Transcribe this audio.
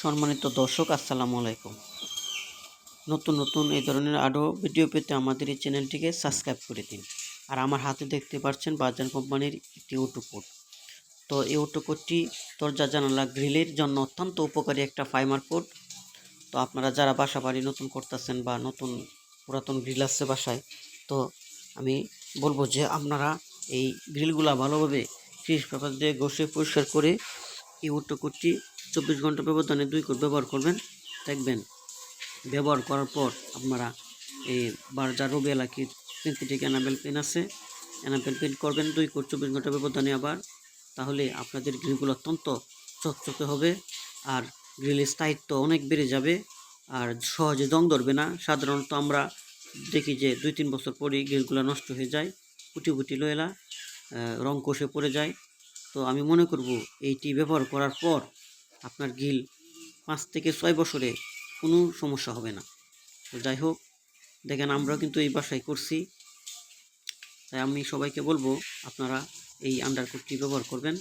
সম্মানিত দর্শক, আসসালামু আলাইকুম। নতুন নতুন এই ধরনের আরও ভিডিও পেতে আমাদের এই চ্যানেলটিকে সাবস্ক্রাইব করে দিন। আর আমার হাতে দেখতে পাচ্ছেন বাজাজ কোম্পানির একটি অটো কোড। তো এই অটো কোডটি দরজা জানালা গ্রিলের জন্য অত্যন্ত উপকারী একটা ফাইবার কোড। তো আপনারা যারা বাসা বাড়ি নতুন করতেছেন বা নতুন পুরাতন গ্রিল আছে বাসায়, তো আমি বলবো যে আপনারা এই গ্রিলগুলা ভালোভাবে টিস্যু পেপার দিয়ে ঘষে পরিষ্কার করে এই অটো কোডটি 24 ঘন্টা ব্যবধানে 2 কোড ব্যবহার করবেন। দেখবেন ব্যবহার করার পর আপনারা এই বার্জার রবি এলাকির সিনথেটিক এনামেল পেন আছে, এনামেল পেন করবেন 2 কোট 24 ঘন্টা ব্যবধানে আবার। তাহলে আপনাদের গ্রিলগুলো অত্যন্ত চকচকে হবে আর গ্রিলের স্থায়িত্ব অনেক বেড়ে যাবে আর সহজে জং ধরবে না। সাধারণত আমরা দেখি যে 2-3 বছর পরেই গ্রিলগুলো নষ্ট হয়ে যায়, কুটি কুটি লয়লা রং কষে পড়ে যায়। তো আমি মনে করব এইটি ব্যবহার করার পর আপনার গ্রিল 5 থেকে 6 বছরে কোনো সমস্যা হবে না। তো যাই হোক, দেখেন আমরাও কিন্তু এই বাসায় করছি। তাই আমি সবাইকে বলবো আপনারা এই আন্ডারকোটটি ব্যবহার করবেন।